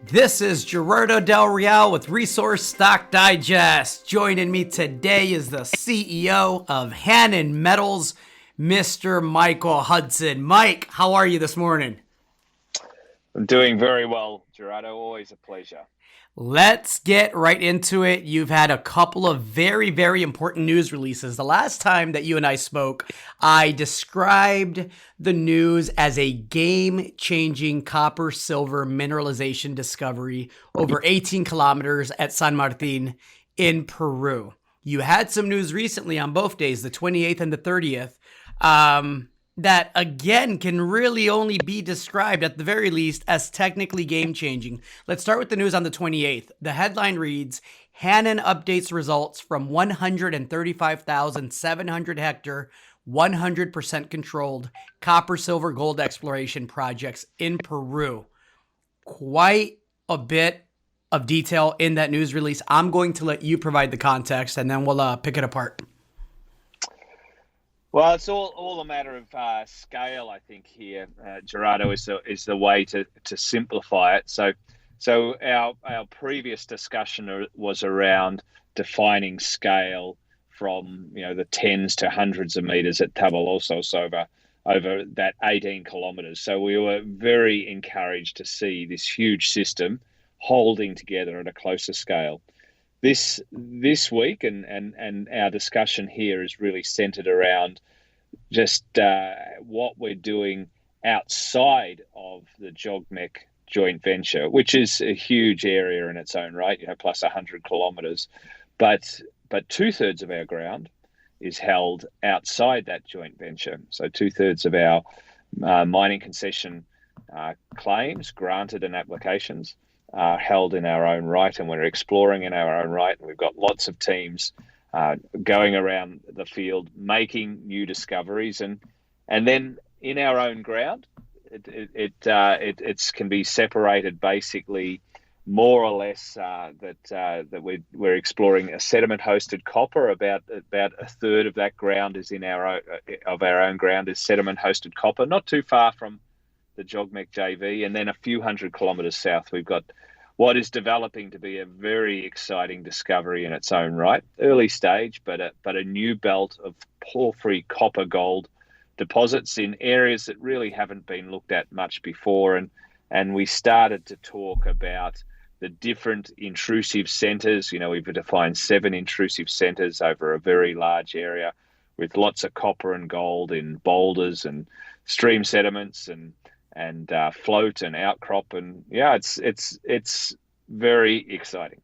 This is Gerardo Del Real with Resource Stock Digest. Joining me today is the CEO of Hannan Metals, Mr. Michael Hudson. Mike, how are you this morning? I'm doing very well, Gerardo. Always a pleasure. Let's get right into it. You've had a couple of very, very important news releases. The last time that you and I spoke, I described the news as a game-changing copper-silver mineralization discovery over 18 kilometers at San Martin in Peru. You had some news recently on both days, the 28th and the 30th, that again can really only be described at the very least as technically game changing. Let's start with the news on the 28th. The headline reads, Hannan updates results from 135,700 hectare, 100% controlled copper, silver, gold exploration projects in Peru. Quite a bit of detail in that news release. I'm going to let you provide the context and then we'll pick it apart. Well, it's all a matter of scale, I think. Here, Gerardo, is the way to simplify it. So our previous discussion was around defining scale from the tens to hundreds of meters at Tabalosos over that 18 kilometers. So we were very encouraged to see this huge system holding together at a closer scale. This week and our discussion here is really centered around just what we're doing outside of the JOGMEC joint venture, which is a huge area in its own right, plus 100 kilometers. But 2/3 of our ground is held outside that joint venture. So 2/3 of our mining concession claims granted and applications are held in our own right, and we're exploring in our own right. And we've got lots of teams going around the field, making new discoveries, and then in our own ground, it can be separated basically more or less that we're exploring a sediment-hosted copper. About a third of that ground is in our own ground is sediment-hosted copper, not too far from the JOGMEC JV, and then a few hundred kilometers south, we've got what is developing to be a very exciting discovery in its own right, early stage, but a new belt of porphyry copper gold deposits in areas that really haven't been looked at much before, and we started to talk about the different intrusive centers. We've defined 7 intrusive centers over a very large area with lots of copper and gold in boulders and stream sediments and float and outcrop, and it's very exciting.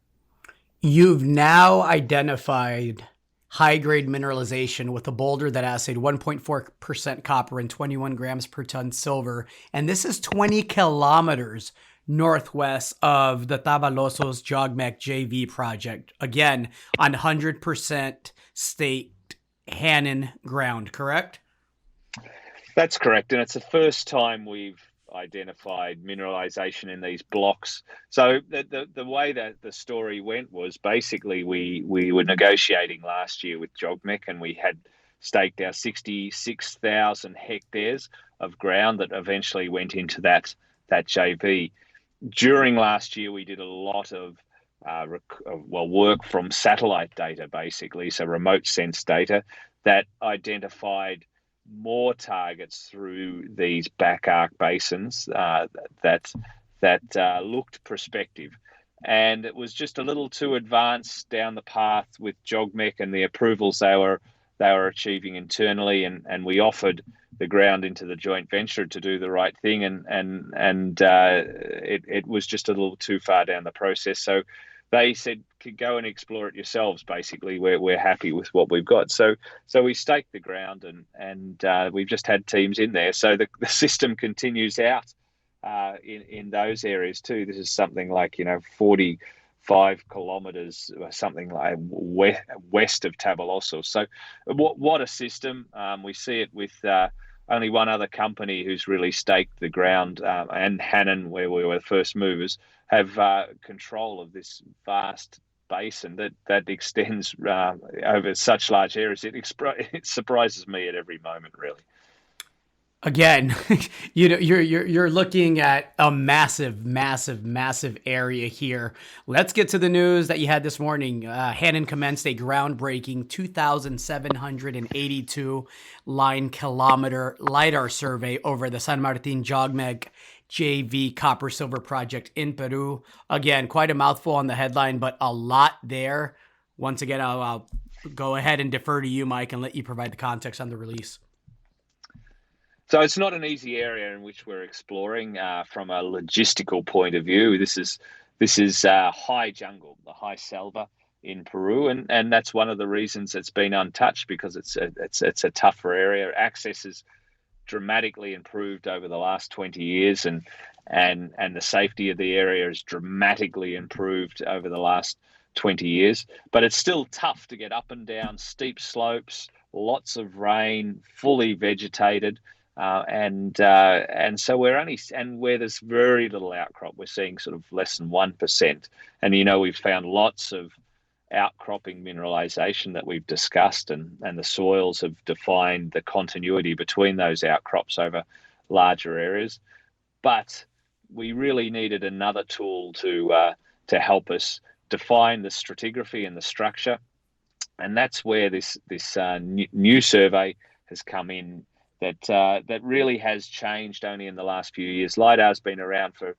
You've now identified high-grade mineralization with a boulder that assayed 1.4% copper and 21 grams per ton silver, and this is 20 kilometers northwest of the Tabalosos JOGMEC JV project, again on 100% staked Hannan ground, correct? That's correct, and it's the first time we've identified mineralization in these blocks. So the way that the story went was basically we were negotiating last year with JOGMEC, and we had staked our 66,000 hectares of ground that eventually went into that JV. During last year, we did a lot of work from satellite data, basically, so remote sense data that identified more targets through these back arc basins that looked prospective, and it was just a little too advanced down the path with JOGMEC and the approvals they were achieving internally, and we offered the ground into the joint venture to do the right thing, and it was just a little too far down the process. So they said, go and explore it yourselves. Basically, we're happy with what we've got. So we staked the ground, and we've just had teams in there. So the system continues out in those areas too. This is something like 45 kilometers or something like west of Tabalossos. So what a system. We see it with only one other company who's really staked the ground, and Hannan, where we were the first movers, have control of this vast basin that extends over such large areas. It surprises me at every moment, really. Again, you're looking at a massive area here. Let's get to the news that you had this morning. Hannan commenced a groundbreaking 2,782 line kilometer lidar survey over the San Martin Jogmec JV copper silver project in Peru. Again, quite a mouthful on the headline, but a lot there. Once again, I'll go ahead and defer to you, Mike, and let you provide the context on the release. So it's not an easy area in which we're exploring from a logistical point of view. This is high jungle, the high selva in Peru, and that's one of the reasons it's been untouched, because it's a tougher area. Access has dramatically improved over the last 20 years, and the safety of the area has dramatically improved over the last 20 years. But it's still tough to get up and down steep slopes, lots of rain, fully vegetated. And so where there's very little outcrop, we're seeing sort of less than 1%. And, we've found lots of outcropping mineralization that we've discussed, and the soils have defined the continuity between those outcrops over larger areas. But we really needed another tool to help us define the stratigraphy and the structure. And that's where this new survey has come in, that really has changed only in the last few years. LiDAR's been around for,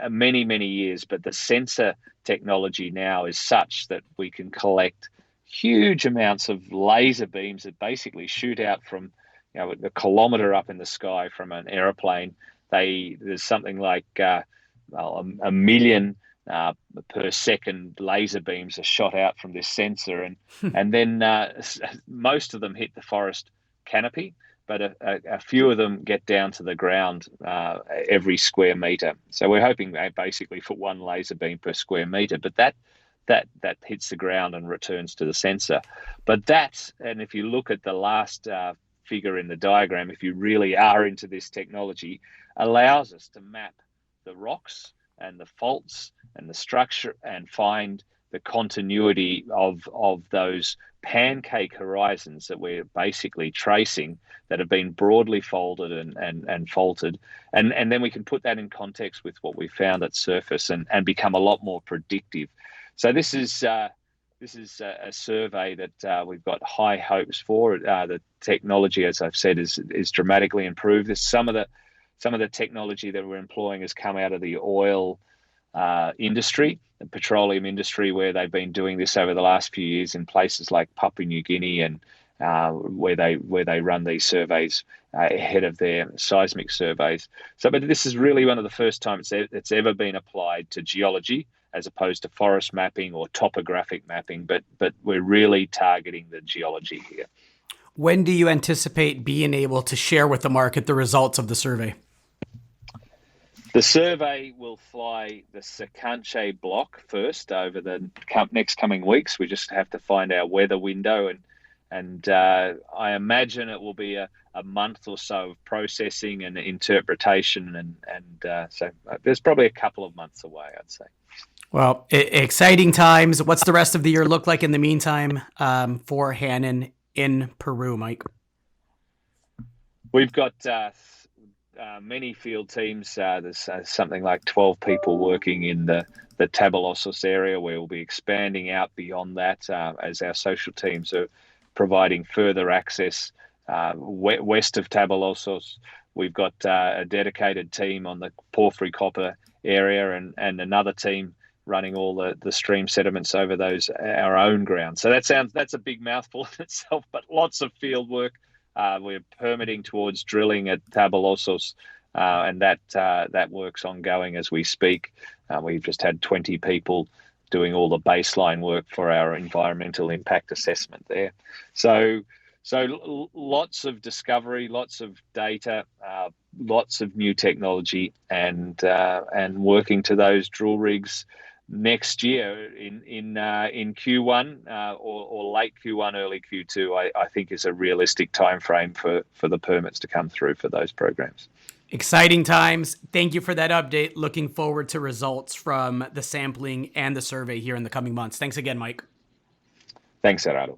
many years, but the sensor technology now is such that we can collect huge amounts of laser beams that basically shoot out from, a kilometer up in the sky from an aeroplane. There's something like a million per second laser beams are shot out from this sensor, and then most of them hit the forest canopy, but a few of them get down to the ground every square meter. So we're hoping basically for one laser beam per square meter, but that hits the ground and returns to the sensor. But and if you look at the last figure in the diagram, if you really are into this technology, allows us to map the rocks and the faults and the structure and find the continuity of those pancake horizons that we're basically tracing, that have been broadly folded and faulted. And then we can put that in context with what we found at surface and become a lot more predictive. So this is a survey that we've got high hopes for. The technology, as I've said, is dramatically improved. Some of the technology that we're employing has come out of the oil industry, the petroleum industry, where they've been doing this over the last few years in places like Papua New Guinea, and where they run these surveys ahead of their seismic surveys. But this is really one of the first times it's ever been applied to geology, as opposed to forest mapping or topographic mapping. But we're really targeting the geology here. When do you anticipate being able to share with the market the results of the survey? The survey will fly the Secanche block first over the next coming weeks. We just have to find our weather window, and I imagine it will be a month or so of processing and interpretation, and so there's probably a couple of months away, I'd say. Well, exciting times. What's the rest of the year look like in the meantime for Hannan in Peru, Mike? We've got many field teams. There's something like 12 people working in the Tabalossos area, where we'll be expanding out beyond that as our social teams are providing further access west of Tabalossos. We've got a dedicated team on the porphyry copper area, and another team running all the stream sediments over our own ground. So that's a big mouthful in itself, but lots of field work. We're permitting towards drilling at Tabalossos, and that work's ongoing as we speak. We've just had 20 people doing all the baseline work for our environmental impact assessment there. So lots of discovery, lots of data, lots of new technology, and working to those drill rigs next year in Q1 or late Q1, early Q2, I think is a realistic time frame for the permits to come through for those programs. Exciting times. Thank you for that update. Looking forward to results from the sampling and the survey here in the coming months. Thanks again, Mike. Thanks, Gerardo.